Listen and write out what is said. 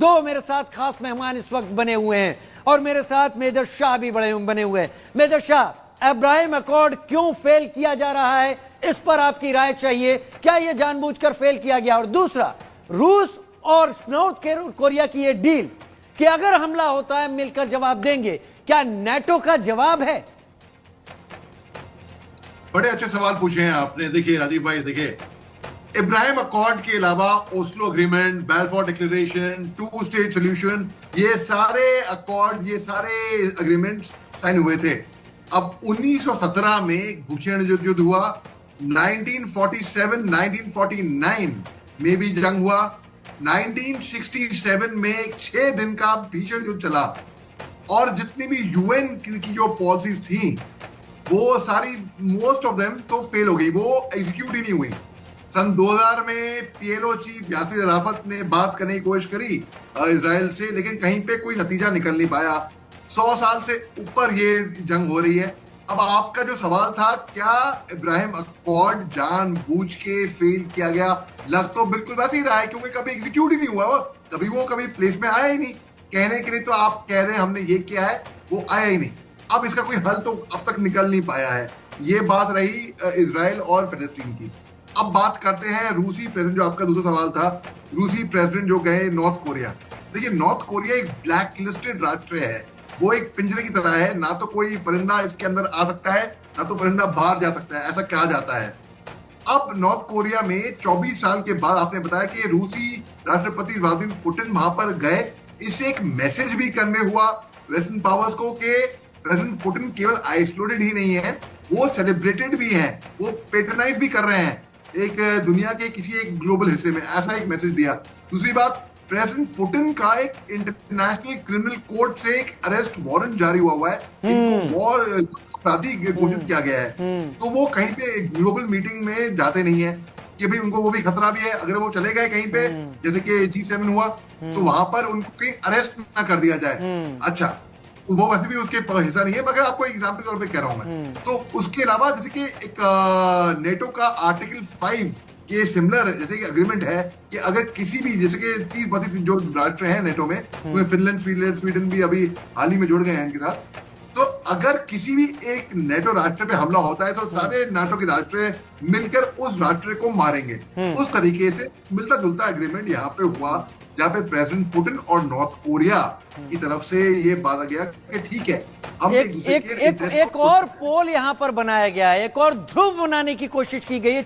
दो मेरे साथ खास मेहमान इस वक्त बने हुए हैं और मेरे साथ मेजर शाह भी बने हुए हैं। मेजर शाह, अब्राहम अकॉर्ड क्यों फेल किया जा रहा है, इस पर आपकी राय चाहिए। क्या यह जानबूझकर फेल किया गया? और दूसरा, रूस और नॉर्थ कोरिया की यह डील कि अगर हमला होता है मिलकर जवाब देंगे, क्या नाटो का जवाब है? बड़े अच्छे सवाल पूछे हैं आपने। देखिए राजीव भाई, देखिए इब्राहिम अकॉर्ड के अलावा Oslo agreement, Balfour declaration, two state solution, ये सारे अकॉर्ड, ये सारे अग्रीमेंट्स साइन हुए थे। अब 1917 में भूषण युद्ध हुआ, 1947, 1949 में भी जंग हुआ, 1967 में 6 दिन का भीषण युद्ध चला और जितनी भी यूएन की जो पॉलिसीज थी वो सारी, मोस्ट ऑफ देम तो फेल हो गई, वो एग्जीक्यूट ही नहीं हुई। सन 2000 में पीएलओ चीफ यासिर अराफत ने बात करने की कोशिश करी इजराइल से, लेकिन कहीं पे कोई नतीजा निकल नहीं पाया। 100 साल से ऊपर ये जंग हो रही है। अब आपका जो सवाल था, क्या इब्राहिम अकॉर्ड जानबूझ के फेल किया गया, लग तो बिल्कुल वैसे ही रहा है, क्योंकि कभी एग्जीक्यूट ही नहीं हुआ, वो कभी प्लेस में आया ही नहीं। कहने के लिए तो आप कह रहे हैं हमने ये किया है, वो आया ही नहीं। अब इसका कोई हल तो अब तक निकल नहीं पाया है। ये बात रही इजराइल और फिलिस्तीन की। अब बात करते हैं रूसी प्रेसिडेंट, जो आपका दूसरा सवाल था, रूसी प्रेसिडेंट जो गए नॉर्थ कोरिया। देखिए नॉर्थ कोरिया एक ब्लैक लिस्टेड राष्ट्र है, वो एक पिंजरे की तरह है, ना तो कोई परिंदा इसके अंदर आ सकता है, ना तो परिंदा बाहर जा सकता है, ऐसा कहा जाता है। अब नॉर्थ कोरिया में 24 साल के बाद आपने बताया कि रूसी राष्ट्रपति व्लादिमीर पुतिन वहां पर गए, इससे एक मैसेज भी कन्वे हुआ वेस्टर्न पावर्स को कि प्रेसिडेंट पुतिन केवल आइसोलेटेड ही नहीं है, वो सेलिब्रेटेड भी हैं, वो पेट्रोनाइज भी कर रहे हैं एक दुनिया के किसी एक ग्लोबल हिस्से में, ऐसा एक मैसेज दिया। दूसरी बात, प्रेसिडेंट पुतिन का एक इंटरनेशनल क्रिमिनल कोर्ट से एक अरेस्ट वारंट जारी हुआ है, इनको वॉर अपराधी घोषित किया गया है। तो वो कहीं पे ग्लोबल मीटिंग में जाते नहीं है कि भाई उनको वो भी खतरा भी है, अगर वो चले गए कहीं पे जैसे कि G7 हुआ तो वहां पर उनको कहीं अरेस्ट ना कर दिया जाए। अच्छा, वो वैसे भी उसके हिस्सा नहीं है, मगर आपको एग्जाम्पल तौर पे कह रहा हूं मैं। तो उसके अलावा जैसे कि एक नेटो का आर्टिकल 5 के सिमिलर जैसे कि अग्रीमेंट है कि अगर किसी भी, जैसे कि 30-32 जो राष्ट्र हैं नेटो में, उसमें फिनलैंड, स्वीडन भी अभी हाल ही में जुड़ गए हैं इनके साथ। तो अगर किसी भी एक नेटो राष्ट्र पे हमला होता है तो सारे नाटो के राष्ट्र मिलकर उस राष्ट्र को मारेंगे। उस तरीके से मिलता जुलता एग्रीमेंट यहाँ पे हुआ, जहां पे प्रेसिडेंट पुतिन और नॉर्थ कोरिया की तरफ से ये बात गया कि ठीक है, हम एक और पोल यहां पर बनाया गया है, एक और ध्रुव बनाने की कोशिश की गई है।